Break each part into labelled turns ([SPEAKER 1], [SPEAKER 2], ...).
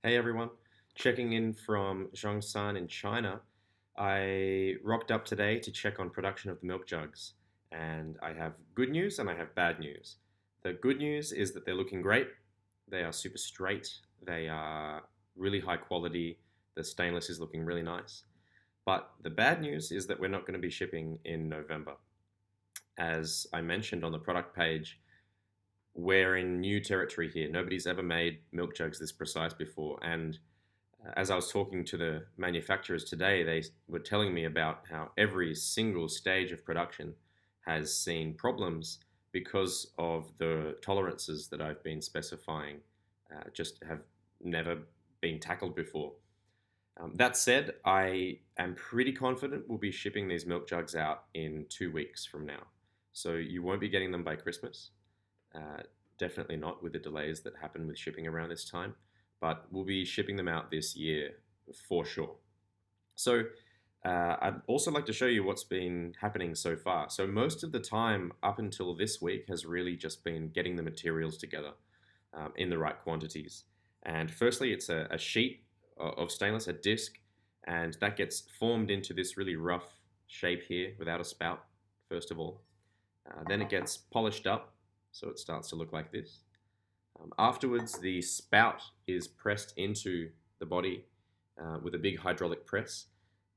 [SPEAKER 1] Hey everyone, checking in from Zhongshan in China. I rocked up today to check on production of the milk jugs, and I have good news and I have bad news. The good news is that they're looking great. They are super straight. They are really high quality. The stainless is looking really nice. But the bad news is that we're not going to be shipping in November. As I mentioned on the product page, we're in new territory here. Nobody's ever made milk jugs this precise before, and as I was talking to the manufacturers today, they were telling me about how every single stage of production has seen problems because of the tolerances that I've been specifying, just have never been tackled before. That said, I am pretty confident we'll be shipping these milk jugs out in 2 weeks from now. So you won't be getting them by Christmas. Uh, Definitely not with the delays that happen with shipping around this time, but we'll be shipping them out this year for sure. So I'd also like to show you what's been happening so far. So most of the time up until this week has really just been getting the materials together in the right quantities. And firstly, it's a sheet of stainless, a disc, and that gets formed into this really rough shape here without a spout, first of all. Then it gets polished up, so it starts to look like this. Afterwards, the spout is pressed into the body with a big hydraulic press,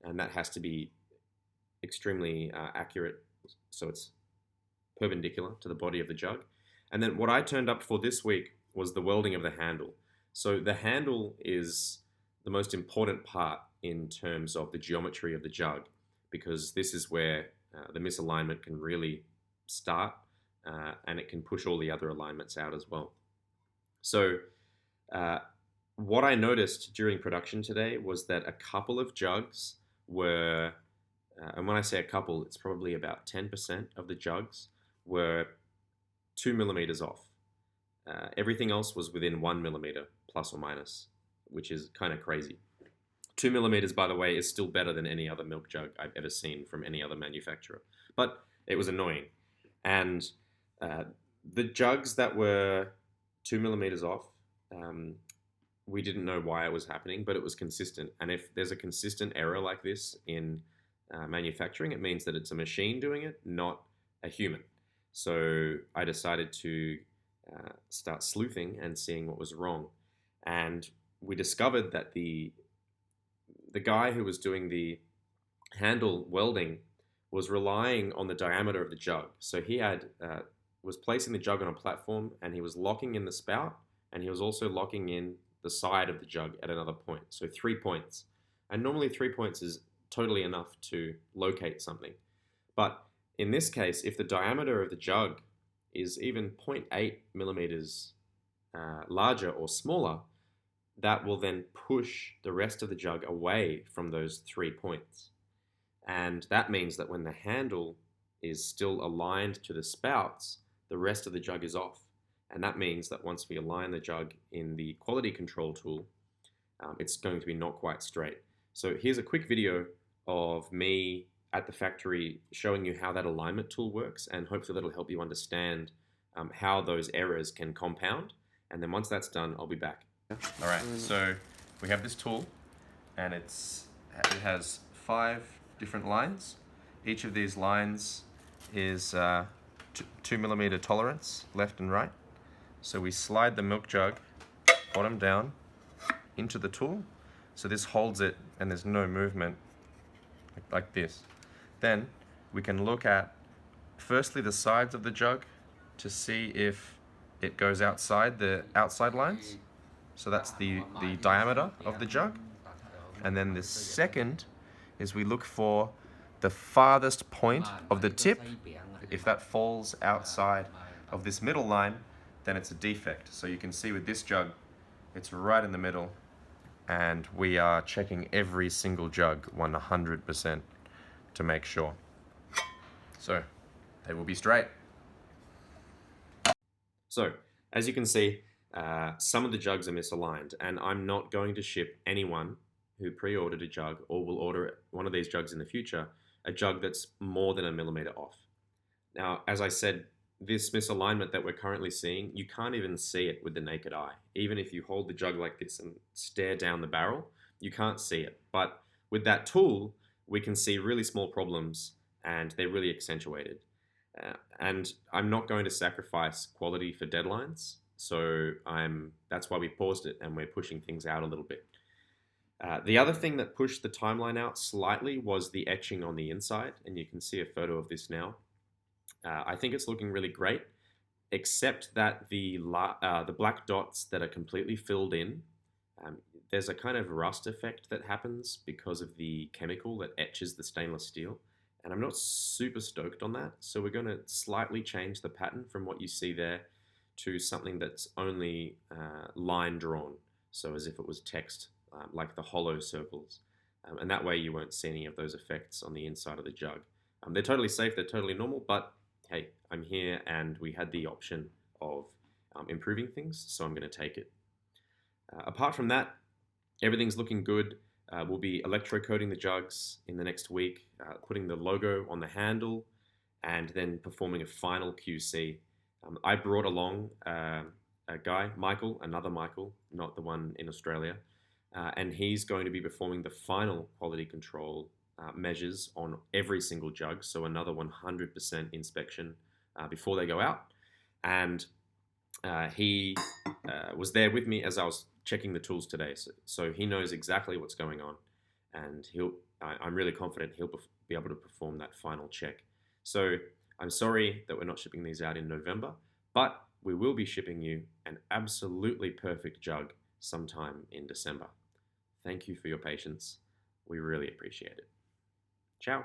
[SPEAKER 1] and that has to be extremely accurate, so it's perpendicular to the body of the jug. And then what I turned up for this week was the welding of the handle. So the handle is the most important part in terms of the geometry of the jug, because this is where the misalignment can really start, and it can push all the other alignments out as well. So uh, what I noticed during production today was that a couple of jugs were, and when I say a couple, it's probably about 10% of the jugs were 2 millimeters off. Everything else was within 1 millimeter, plus or minus, which is kind of crazy. 2 millimeters, by the way, is still better than any other milk jug I've ever seen from any other manufacturer. But it was annoying. And uh, the jugs that were 2 millimeters off, we didn't know why it was happening, but it was consistent. And if there's a consistent error like this in manufacturing, it means that it's a machine doing it, not a human. So I decided to start sleuthing and seeing what was wrong. And we discovered that the guy who was doing the handle welding was relying on the diameter of the jug. So he had was placing the jug on a platform, and he was locking in the spout, and he was also locking in the side of the jug at another point. So 3 points. And normally 3 points is totally enough to locate something. But in this case, if the diameter of the jug is even 0.8 millimeters larger or smaller, that will then push the rest of the jug away from those 3 points. And that means that when the handle is still aligned to the spouts, the rest of the jug is off. And that means that once we align the jug in the quality control tool, it's going to be not quite straight. So here's a quick video of me at the factory showing you how that alignment tool works, and hopefully that'll help you understand how those errors can compound. And then once that's done, I'll be back. All right, so we have this tool, and it has 5 different lines. Each of these lines is 2 millimeter tolerance, left and right. So we slide the milk jug bottom down into the tool. So this holds it and there's no movement like this. Then we can look at firstly the sides of the jug to see if it goes outside the outside lines. So that's the diameter of the jug. And then the second is we look for the farthest point of the tip. If that falls outside of this middle line, then it's a defect. So you can see with this jug, it's right in the middle, and we are checking every single jug 100% to make sure. So they will be straight. So as you can see, some of the jugs are misaligned, and I'm not going to ship anyone who pre-ordered a jug or will order one of these jugs in the future a jug that's more than 1 millimeter off. Now, as I said this misalignment that we're currently seeing, you can't even see it with the naked eye. Even if you hold the jug like this and stare down the barrel, you can't see it. But with that tool, we can see really small problems and they're really accentuated. And I'm not going to sacrifice quality for deadlines. So that's why we paused it and we're pushing things out a little bit. The other thing that pushed the timeline out slightly was the etching on the inside, and you can see a photo of this now. I think it's looking really great, except that the black dots that are completely filled in, um, there's a kind of rust effect that happens because of the chemical that etches the stainless steel, and I'm not super stoked on that. So we're going to slightly change the pattern from what you see there to something that's only line drawn, so as if it was text, like the hollow circles. And that way you won't see any of those effects on the inside of the jug. They're totally safe, they're totally normal, but hey, I'm here and we had the option of improving things, so I'm going to take it. Apart from that, everything's looking good. We'll be electrocoating the jugs in the next week, putting the logo on the handle, and then performing a final QC. I brought along a guy, Michael, another Michael, not the one in Australia, and he's going to be performing the final quality control measures on every single jug, so another 100% inspection before they go out. And he was there with me as I was checking the tools today, so he knows exactly what's going on, and I'm really confident he'll be able to perform that final check. So I'm sorry that we're not shipping these out in November, but we will be shipping you an absolutely perfect jug sometime in December. Thank you for your patience. We really appreciate it. Ciao.